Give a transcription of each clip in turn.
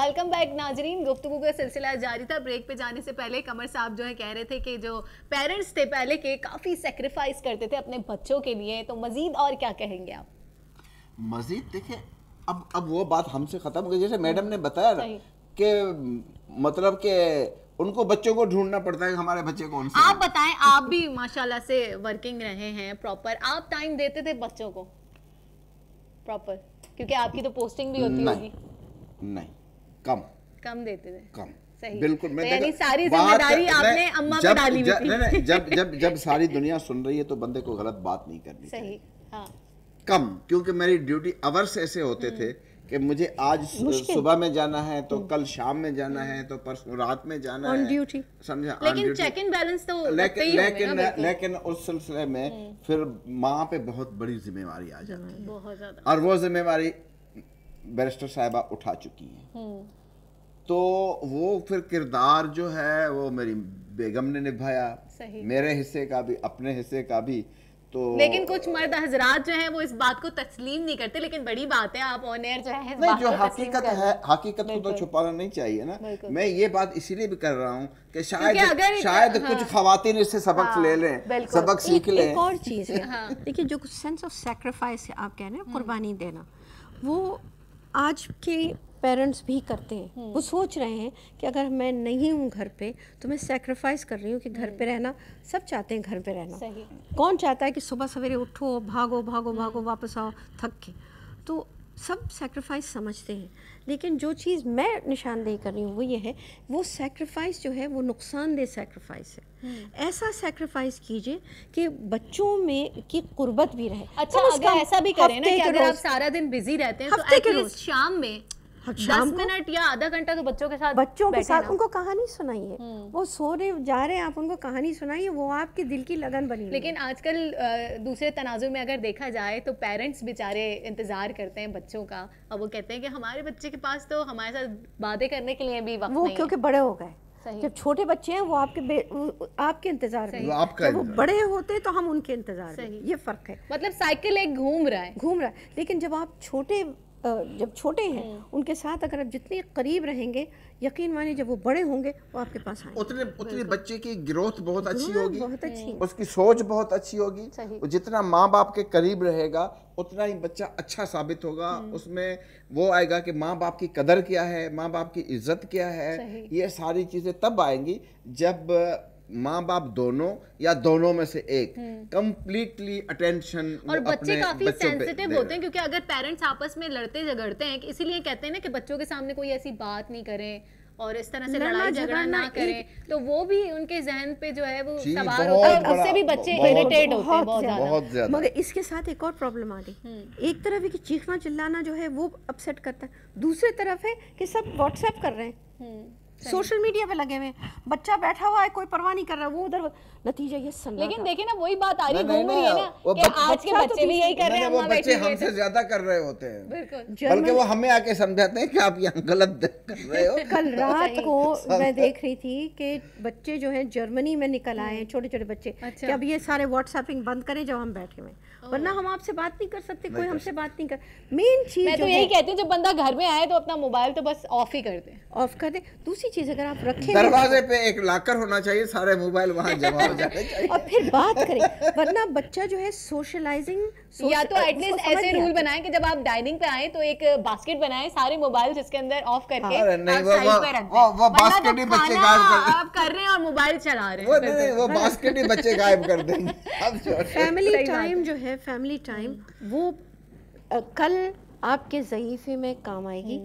Welcome back ناظرین. گفتگو کا سلسلہ جاری تھا. بریک پہ جانے سے پہلے قمر صاحب جو ہے کہہ رہے تھے کہ جو پیرنٹس تھے پہلے کے کافی سیکریفائس کرتے تھے اپنے بچوں کے لیے, تو مزید اور کیا کہیں گے آپ؟ مزید دیکھیں اب وہ بات ہم سے ختم ہو گئی. جیسے میڈم نے بتایا نا کہ مطلب کہ ان کو بچوں کو ڈھونڈنا پڑتا ہے کہ ہمارے بچے کون سے. آپ بتائیں, آپ بھی ماشاءاللہ سے ورکنگ رہے ہیں پراپر, آپ ٹائم دیتے تھے بچوں کو پراپر؟ کیونکہ آپ کی تو پوسٹنگ بھی ہوتی ہوگی. نہیں, کم دیتے تھے. کم صحیح, بالکل. یعنی ساری ذمہ داری آپ نے اماں پہ ڈالی ہوئی تھی. جب ساری دنیا سن رہی ہے تو بندے کو غلط بات نہیں کرنی چاہیے. صحیح, ہاں کم, کیونکہ میری ڈیوٹی اورس ایسے ہوتے تھے کہ مجھے آج صبح میں جانا ہے تو کل شام میں جانا ہے تو پرسوں رات میں جانا ہے, سمجھا. لیکن چیک ان بیلنس تو لیکن اس سلسلے میں پھر ماں پہ بہت بڑی ذمہ داری آ جاتی ہے, بہت زیادہ, اور وہ ذمہ داری بیرسٹر صاحبہ اٹھا چکی ہیں. تو وہ پھر کردار جو ہے وہ میری بیگم نے نبھایا, میرے حصے کا بھی اپنے حصے کا بھی. تو لیکن کچھ مرد حضرات جو ہیں وہ اس بات کو تسلیم نہیں کرتے, لیکن بڑی بات ہے آپ آن ایئر جو ہے نہیں, جو حقیقت ہے حقیقت کو تو چھپانا نہیں چاہیے نا. میں یہ بات اسی لیے بھی کر رہا ہوں کہ شاید کچھ خواتین اس سے سبق لے لیں, سبق سیکھ لیں. ایک اور چیز ہے, دیکھیے جو سینس آف سیکریفائس آپ کہہ رہے ہیں, قربانی دینا, وہ آج کے پیرنٹس بھی کرتے ہیں. وہ سوچ رہے ہیں کہ اگر میں نہیں ہوں گھر پہ تو میں سیکریفائس کر رہی ہوں کہ گھر پہ رہنا, سب چاہتے ہیں گھر پہ رہنا. کون چاہتا ہے کہ صبح سویرے اٹھو, بھاگو بھاگو بھاگو, واپس آؤ تھک کے. تو سب سیکریفائس سمجھتے ہیں, لیکن جو چیز میں نشاندہی کر رہی ہوں وہ یہ ہے, وہ سیکریفائس جو ہے وہ نقصان دہ سیکریفائس ہے. ایسا سیکریفائس کیجئے کہ بچوں میں کی قربت بھی رہے. اچھا, اگر ایسا بھی کریں نا کہ اگر آپ سارا دن بزی رہتے ہیں تو ایٹ لیسٹ شام میں 10 منٹ یا آدھا گھنٹہ تو بچوں کے ساتھ ان کو کہانی سنائیے. وہ سو رہے جا رہے ہیں, آپ ان کو کہانی سنائیے, وہ آپ کے دل کی لگن بنی. لیکن آج کل دوسرے تناظر میں اگر دیکھا جائے تو پیرنٹس بیچارے انتظار کرتے ہیں بچوں کا, اور وہ کہتے ہیں کہ ہمارے بچے کے پاس تو ہمارے ساتھ باتیں کرنے کے لیے بھی وقت نہیں ہے. وہ کیونکہ بڑے ہو گئے. جب چھوٹے بچے ہیں وہ آپ کے انتظار میں, جب وہ بڑے ہوتے تو ہم ان کے انتظار میں. یہ فرق ہے, مطلب سائیکل ایک گھوم رہا ہے. لیکن جب آپ جب چھوٹے ہیں ان کے ساتھ اگر آپ جتنے قریب رہیں گے, یقین مانیے جب وہ بڑے ہوں گے وہ آپ کے پاس آئیں گے. اتنے بچے کی گروتھ بہت اچھی ہوگی, اس کی سوچ بہت اچھی ہوگی. جتنا ماں باپ کے قریب رہے گا اتنا ہی بچہ اچھا ثابت ہوگا. اس میں وہ آئے گا کہ ماں باپ کی قدر کیا ہے, ماں باپ کی عزت کیا ہے. یہ ساری چیزیں تب آئیں گی جب ماں باپ دونوں یا دونوں میں سے ایک کمپلیٹلی اٹینشن. اور بچے کافی سینسٹیو ہوتے ہیں, کیونکہ اگر پیرنٹس آپس میں لڑتے جھگڑتے ہیں, اسی لیے کہتے ہیں نا کہ بچوں کے سامنے کوئی ایسی بات نہیں کریں اور اس طرح سے لڑائی جھگڑا نہ کریں, تو وہ بھی ان کے ذہن پہ جو ہے وہ سوار ہوتا ہے, اس سے بھی بچے اریٹیٹ ہوتے ہیں بہت زیادہ. مگر اس کے ساتھ ایک اور پرابلم آ گئی. ایک طرف ہے کہ چیخنا چلانا جو ہے وہ اپسیٹ کرتا ہے, دوسری طرف ہے کہ سب واٹس ایپ کر رہے ہیں, سوشل میڈیا پہ لگے ہوئے, بچہ بیٹھا ہوا ہے کوئی پرواہ نہیں کر رہا, وہ ادھر, نتیجہ یہ سن. لیکن دیکھیں نا وہی بات آ رہی گھوم رہی ہے نا کہ آج کے بچے بھی یہی کر رہے ہیں, وہ بچے ہم سے زیادہ کر رہے ہوتے ہیں, بلکہ وہ ہمیں آ کے سمجھاتے ہیں کہ آپ یہاں غلط کر رہے ہو. کل رات کو میں دیکھ رہی تھی کہ بچے جو ہیں جرمنی میں نکل آئے ہیں, چھوٹے چھوٹے بچے, کہ اب یہ سارے واٹس ایپنگ بند کریں جب ہم بیٹھے ہوئے, ورنہ ہم آپ سے بات نہیں کر سکتے, کوئی ہم سے بات نہیں کر. مین چیز میں تو یہی کہتی ہوں جب بندہ گھر میں آئے تو اپنا موبائل تو بس آف ہی کر دیں, آف کر دیں. دوسری چیز اگر آپ رکھیں دروازے پہ ایک لاکر ہونا چاہیے, سارے موبائل وہاں جمع ہو جانے چاہیے, اور پھر بات کریں, ورنہ بچہ جو ہے سوشلائزنگ, یا تو ایٹ لیسٹ ایسے رول بنائیں کہ جب آپ ڈائننگ پہ آئیں تو ایک باسکٹ بنائیں, سارے موبائل جس کے اندر آف کر کے وہ باسکٹ ہی بچے غائب کر آپ کر رہے ہیں اور موبائل چلا رہے ہیں, وہ باسکٹ ہی بچے غائب کر دیں گے. فیملی ٹائم جو ہے, فیملی ٹائم وہ کل آپ کے ضعیفے میں کام آئے گی.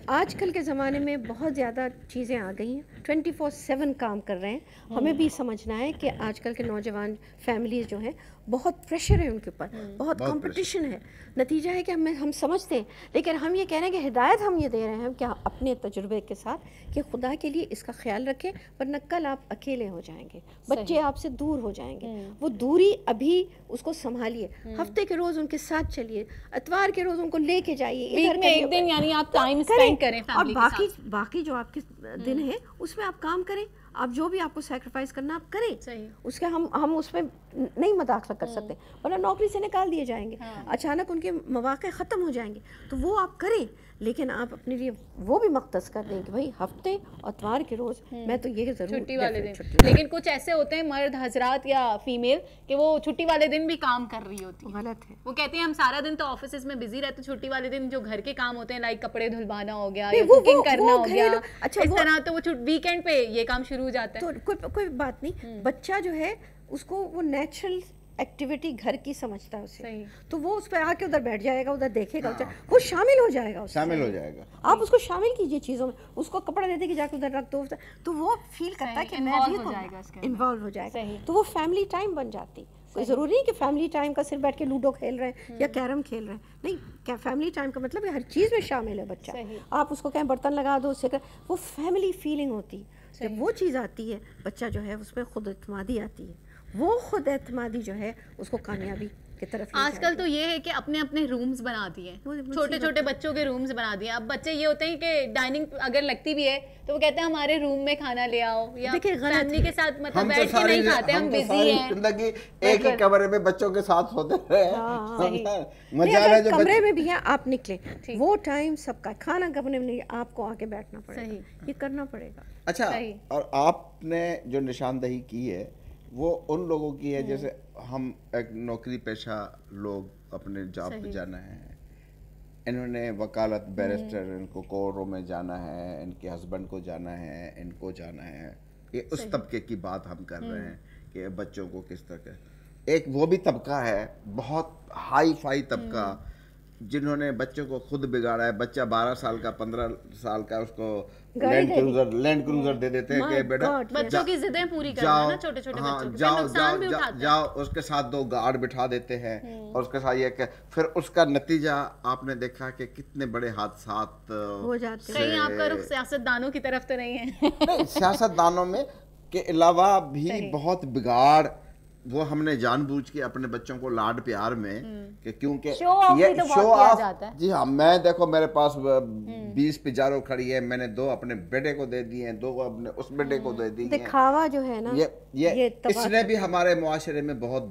آج کل کے زمانے میں بہت زیادہ چیزیں آ گئی ہیں, 24/7 کام کر رہے ہیں. ہمیں بھی سمجھنا ہے کہ آج کل کے نوجوان فیملیز جو ہیں بہت پریشر ہے ان کے اوپر, بہت کمپٹیشن ہے. نتیجہ ہے کہ ہم سمجھتے ہیں, لیکن ہم یہ کہہ رہے ہیں کہ ہدایت ہم یہ دے رہے ہیں کہ اپنے تجربے کے ساتھ کہ خدا کے لیے اس کا خیال رکھیں, ورنہ کل آپ اکیلے ہو جائیں گے, بچے آپ سے دور ہو جائیں گے. وہ دوری ابھی اس کو سنبھالیے, ہفتے کے روز ان کے ساتھ چلیے, اتوار کے روز ان کو لے کے جائیے, ویک میں ایک دن یعنی آپ ٹائم اسپینڈ کریں, اور باقی جو آپ کے دن ہیں اس میں آپ کام کریں. آپ جو بھی آپ کو سیکریفائس کرنا آپ کریں, اس کا ہم اس میں نہیں مداخلت کر سکتے, ورنہ نوکری سے نکال دیے جائیں گے, اچانک ان کے مواقع ختم ہو جائیں گے, تو وہ آپ کریں. لیکن آپ اپنے لیے وہ بھی مختص کر دیں کہ بھائی ہفتے اتوار کے روز میں تو یہ ضرور چھٹی والے دن. لیکن کچھ ایسے ہوتے ہیں مرد حضرات یا فیمیل کہ وہ چھٹی والے دن بھی کام کر رہی ہوتی ہے. غلط ہے. وہ کہتے ہیں ہم سارا دن تو آفیسز میں بزی رہتے, چھٹی والے دن جو گھر کے کام ہوتے ہیں لائک کپڑے دھلوانا ہو گیا یا کوکنگ کرنا ہو گیا, اچھا اس طرح تو وہ ویکینڈ پہ یہ کام شروع ہو جاتا ہے. تو کوئی بات نہیں, بچہ جو ہے اس کو وہ نیچرل ایکٹیویٹی گھر کی سمجھتا ہے اسے, تو وہ اس پہ آ کے ادھر بیٹھ جائے گا, ادھر دیکھے گا, وہ شامل ہو جائے گا. آپ اس کو شامل کیجئے چیزوں میں, اس کو کپڑا دے دے کہ جا کے ادھر رکھ دو, تو وہ فیل کرتا ہے کہ میں بھی انوالو ہو جائے گا, تو وہ فیملی ٹائم بن جاتی. کوئی ضروری نہیں کہ فیملی ٹائم کا صرف بیٹھ کے لوڈو کھیل رہے ہیں یا کیرم کھیل رہے ہیں, نہیں, کیا فیملی ٹائم کا مطلب ہر چیز میں شامل ہے بچہ. آپ اس کو کہیں برتن لگا دو, اس سے وہ فیملی فیلنگ ہوتی. جب وہ چیز آتی ہے بچہ جو ہے اس میں خود اعتمادی آتی ہے, وہ خود اعتمادی جو ہے اس کو کامیابی کی طرف. آج کل تو یہ ہے کہ اپنے اپنے رومز بنا دیے, چھوٹے چھوٹے بچوں کے رومز بنا دیے. اب بچے یہ ہوتے ہیں کہ ڈائننگ اگر لگتی بھی ہے تو وہ کہتے ہیں ہمارے روم میں کھانا لے آؤ, یا فیملی کے ساتھ مطلب بیٹھ کے نہیں کھاتے, ہم بزی ہیں. زندگی ایک ہی کمرے میں بچوں کے ساتھ ہوتے رہے, کمرے میں بھی ہیں آپ نکلے, وہ ٹائم سب کا کھانا کمرے میں نہیں, آپ کو آ کے بیٹھنا پڑے گا, یہ کرنا پڑے گا. اچھا, اور آپ نے جو نشاندہی کی ہے وہ ان لوگوں کی ہے جیسے ہم ایک نوکری پیشہ لوگ اپنے جاب پہ جانا ہے, انہوں نے وکالت بیرسٹر, ان کو کورٹوں میں جانا ہے, ان کے ہسبینڈ کو جانا ہے, ان کو جانا ہے. یہ اس طبقے کی بات ہم کر رہے ہیں کہ بچوں کو کس طرح. ایک وہ بھی طبقہ ہے بہت ہائی فائی طبقہ جنہوں نے بچوں کو خود بگاڑا ہے. بچہ 12 سال کا 15 سال کا, اس کو لینڈ کروزر دے دیتے ہیں کہ بیٹا بچوں کی ضدیں پوری کرنا نا, چھوٹے چھوٹے بچوں کے نقصان بھی اٹھاتے ہیں. جاؤ, اس کے ساتھ 2 گارڈ بٹھا دیتے ہیں, اور اس کے ساتھ یہ کہ پھر اس کا نتیجہ آپ نے دیکھا کہ کتنے بڑے حادثات ہو جاتے ہیں. کہیں آپ کا رخ سیاست دانوں کی طرف تو نہیں ہے؟ سیاست دانوں میں کے علاوہ بھی بہت بگاڑ وہ ہم نے جان بوجھ کے اپنے بچوں کو لاڈ پیار میں کہ کیونکہ یہ شو آف, جی ہاں, میں دیکھو میرے پاس 20 پجارو کھڑی ہے, میں نے 2 اپنے بیٹے کو دے دی ہیں, 2 اپنے اس بیٹے کو دے دی ہیں. دکھاوا جو ہے نا, یہ اس نے بھی ہمارے معاشرے میں بہت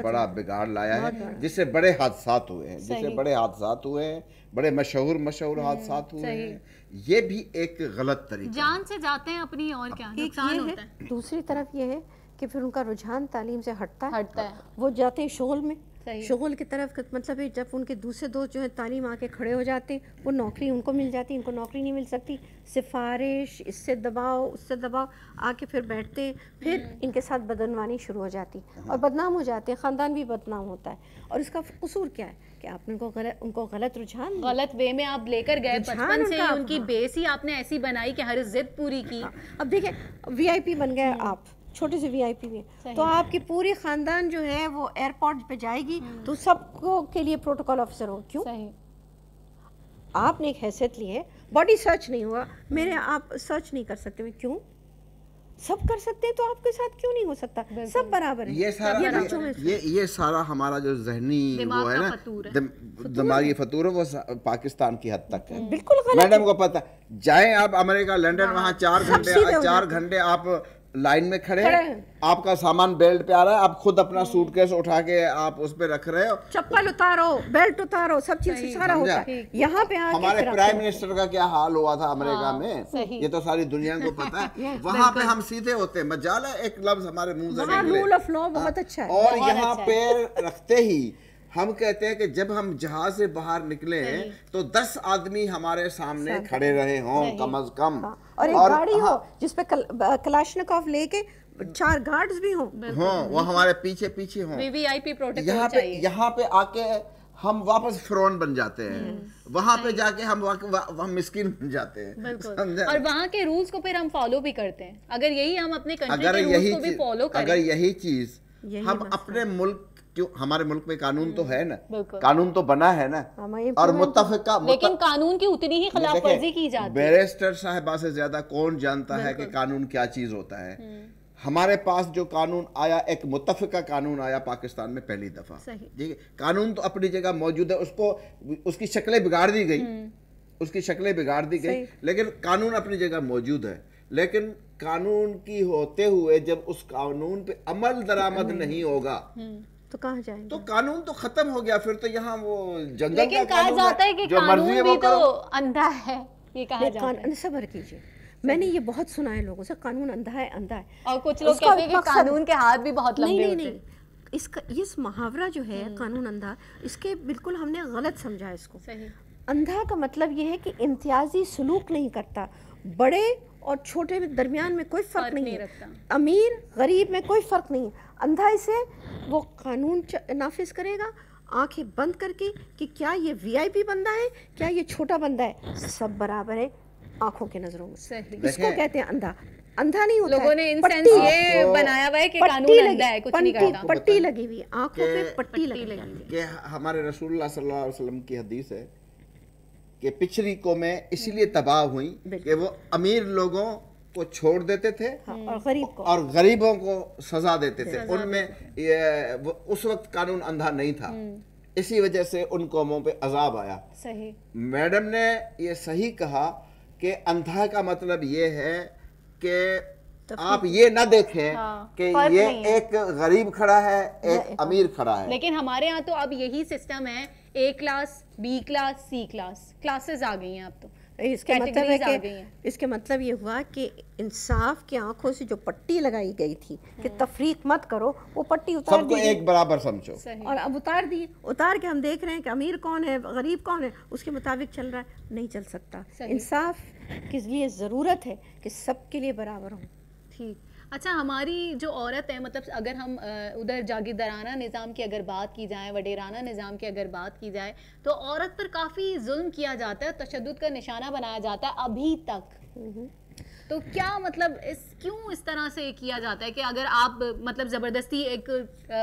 بڑا بگاڑ لایا ہے, جس سے بڑے حادثات ہوئے ہیں, بڑے مشہور حادثات ہوئے ہیں. یہ بھی ایک غلط طریقہ, جان سے جاتے ہیں اپنی, اور کیا نقصان ہوتا ہے. دوسری طرف یہ ہے کہ پھر ان کا رجحان تعلیم سے ہٹتا ہے, وہ جاتے ہیں شغل میں, شغل کی طرف. مطلب ہے جب ان کے دوسرے دوست جو ہیں تعلیم آ کے کھڑے ہو جاتے ہیں, وہ نوکری ان کو مل جاتی, ان کو نوکری نہیں مل سکتی, سفارش, اس سے دباؤ, اس سے دباؤ, آ کے پھر بیٹھتے ہیں, پھر ان کے ساتھ بدعنوانی شروع ہو جاتی اور بدنام ہو جاتے ہیں, خاندان بھی بدنام ہوتا ہے. اور اس کا قصور کیا ہے کہ آپ نے ان کو غلط رجحان, غلط وے میں آپ لے کر گئے, بچپن سے ان کی بیس ہی آپ نے ایسی بنائی کہ ہر ضد پوری کی. اب دیکھیں VIP بن گئے آپ, چھوٹے سے VIP بھی, تو آپ کی پوری خاندان جو ہے وہ ایئرپورٹ پہ جائے گی تو سب کو کے لیے پروٹوکول آفیسر ہو. کیوں؟ آپ نے ایک حیثیت لی ہے, باڈی سرچ نہیں ہوا, میرے آپ سرچ نہیں کر سکتے. میں کیوں؟ سب کر سکتے ہیں تو آپ کے ساتھ کیوں نہیں ہو سکتا؟ سب برابر ہے. یہ سارا ہمارا جو ذہنی وہ ہے نا, دماغی فطور ہے, وہ پاکستان کی حد تک ہے. بالکل میڈم کو پتہ, جائیں آپ امریکہ, لنڈن, وہاں 4 گھنٹے آپ لائن میں کھڑے ہیں, آپ کا سامان بیلٹ پہ آ رہا ہے, آپ خود اپنا سوٹ کیس اٹھا کے آپ اس پہ رکھ رہے ہو, چپل اتارو, بیلٹ اتارو, سب چیز سارا ہوتا ہے. یہاں پہ ہمارے پرائم منسٹر کا کیا حال ہوا تھا امریکہ میں, یہ تو ساری دنیا کو پتا ہے. وہاں پہ ہم سیدھے ہوتے ہیں, مجال ہے ایک لفظ ہمارے منہ سے نکلے, رول آف لا بہت اچھا ہے, اور یہاں پیر رکھتے ہی ہم کہتے ہیں کہ جب ہم جہاز سے باہر نکلے ہیں تو 10 آدمی ہمارے سامنے کھڑے رہے ہوں کم از کم, اور ایک گاڑی ہو جس پہ کلاشنکوف لے کے 4 گارڈز بھی ہوں, وہ ہمارے پیچھے ہوں. VIP پروٹوکول چاہیے. یہاں پہ آ کے ہم واپس فرعون بن جاتے ہیں, وہاں پہ جا کے ہم مسکین بن جاتے ہیں. اور وہاں کے رولز کو پھر ہم فالو بھی کرتے ہیں. اگر یہی ہم اپنے کنٹری کے رولز کو بھی فالو کریں, اگر یہی چیز ہم اپنے ملک, ہمارے ملک میں قانون تو ہے نا, قانون تو بنا ہے نا, اور متفقہ, لیکن قانون کی اتنی ہی خلاف ورزی کی جاتی ہے. بیرسٹر صاحبہ سے زیادہ کون جانتا ہے کہ قانون کیا چیز ہوتا ہے. ہمارے پاس جو قانون آیا, ایک متفقہ قانون آیا پاکستان میں پہلی دفعہ. قانون تو اپنی جگہ موجود ہے, اس کی شکلیں بگاڑ دی گئی, لیکن قانون اپنی جگہ موجود ہے. لیکن قانون کی ہوتے ہوئے جب اس قانون پہ عمل درآمد نہیں ہوگا تو کہاں جائیں گے؟ تو قانون تو ختم ہو گیا، پھر تو یہاں وہ جنگل لیکن کہا جاتا ہے کہ قانون بھی تو اندھا ہے، یہ کہا جاتا ہے. صبر کیجیے، میں نے یہ بہت سنا ہے لوگوں سے، قانون اندھا ہے اندھا ہے، اور کچھ لوگ کہتے ہیں کہ قانون کے ہاتھ بھی بہت لمبے ہوتے ہیں. اس کا اس محاورہ جو ہے قانون اندھا، اس کے بالکل ہم نے غلط سمجھا اس کو. اندھا کا مطلب یہ ہے کہ امتیازی سلوک نہیں کرتا، بڑے اور چھوٹے میں درمیان میں کوئی فرق نہیں ہے، امیر غریب میں کوئی فرق نہیں ہے. اندھا اسے وہ قانون نافذ کرے گا آنکھیں بند کر کے کہ کیا یہ وی آئی پی بندہ ہے، کیا یہ چھوٹا بندہ ہے، سب برابر ہے آنکھوں کے نظروں میں. اس کو کہتے ہیں اندھا. اندھا نہیں ہوتا، لوگوں نے ان سینس یہ بنایا ہوا ہے کہ قانون اندھا ہے، کچھ نہیں کرتا. پٹی لگی ہوئی آنکھوں پہ، پٹی لگی ہوئی. کہ ہمارے رسول اللہ صلی اللہ علیہ وسلم کی حدیث ہے کہ پچھلی قومیں اسی لیے تباہ ہوئیں کہ وہ امیر لوگوں کو چھوڑ دیتے تھے اور غریبوں کو سزا دیتے تھے. ان میں اس وقت قانون اندھا نہیں تھا، اسی وجہ سے ان قوموں پہ عذاب آیا. میڈم نے یہ صحیح کہا کہ اندھا کا مطلب یہ ہے کہ آپ یہ نہ دیکھیں کہ یہ ایک غریب کھڑا ہے ایک امیر کھڑا ہے. لیکن ہمارے ہاں تو اب یہی سسٹم ہے، A class, B class, C class, classes آ گئی ہیں اب تو. اس کا مطلب ہے کہ اس کا مطلب یہ ہوا کہ انصاف کی آنکھوں سے جو پٹی لگائی گئی تھی کہ تفریق مت کرو، وہ پٹی اتار دی، سب کو ایک برابر سمجھو، اور اب اتار کے ہم دیکھ رہے ہیں کہ امیر کون ہے غریب کون ہے اس کے مطابق چل رہا ہے. نہیں چل سکتا. انصاف کے لیے ضرورت ہے کہ سب کے لیے برابر ہوں. ٹھیک. اچھا، ہماری جو عورت ہے، مطلب اگر ہم ادھر جاگیردارانہ نظام کی اگر بات کی جائے، وڈیرانہ نظام کی اگر بات کی جائے، تو عورت پر کافی ظلم کیا جاتا ہے، تشدد کا نشانہ بنایا جاتا ہے ابھی تک. تو کیا مطلب کیوں اس طرح سے کیا جاتا ہے کہ اگر آپ مطلب زبردستی ایک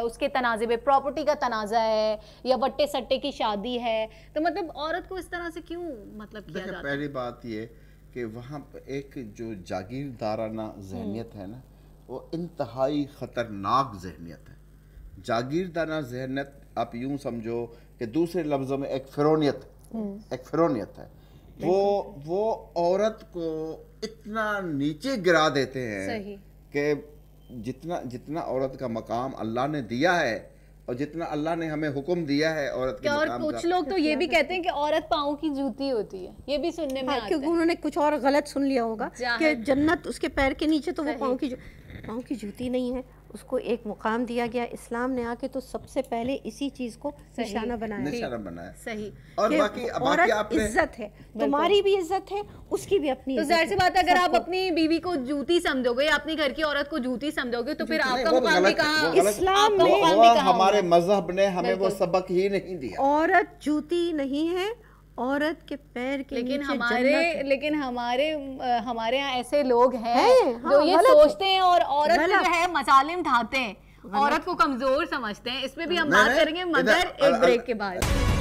اس کے تنازع پہ، پراپرٹی کا تنازع ہے یا وٹے سٹے کی شادی ہے، تو مطلب عورت کو اس طرح سے کیوں مطلب کیا جاتا ہے؟ پہلی بات یہ کہ وہاں پہ ایک جو جاگیردارانہ ذہنیت ہے نا، وہ انتہائی خطرناک ذہنیت ہے. جاگیردارانہ ذہنیت آپ یوں سمجھو کہ دوسرے لفظوں میں ایک فرونیت ہے. وہ عورت کو اتنا نیچے گرا دیتے ہیں کہ جتنا عورت کا مقام اللہ نے دیا ہے اور جتنا اللہ نے ہمیں حکم دیا ہے عورت کے مقام کا. اور کچھ لوگ تو یہ بھی کہتے ہیں کہ عورت پاؤں کی جوتی ہوتی ہے، یہ بھی سننے میں آتا ہے. کیونکہ انہوں نے کچھ اور غلط سن لیا ہوگا کہ جنت اس کے پیر کے نیچے، تو وہ پاؤں کی جوتی نہیں ہے، اس کو ایک مقام دیا گیا. اسلام نے آ کے تو سب سے پہلے اسی چیز کو نشانہ بنایا. صحیح. اور باقی عورت عزت ہے، تمہاری بھی عزت ہے، اس کی بھی اپنی. تو ظاہر سی بات ہے اگر آپ اپنی بیوی کو جوتی سمجھو گے یا اپنی گھر کی عورت کو جوتی سمجھو گے تو پھر آپ کا مقام بھی کہاں؟ اسلام میں ہمارے مذہب نے ہمیں وہ سبق ہی نہیں دیا. عورت جوتی نہیں ہے، عورت کے پیر کے لیکن ہمارے یہاں ایسے لوگ ہیں جو یہ سوچتے ہیں اور عورت کو جو ہے مظالم ڈھاتے ہیں، عورت کو کمزور سمجھتے ہیں. اس پہ بھی ہم بات کریں گے مگر ایک بریک کے بعد.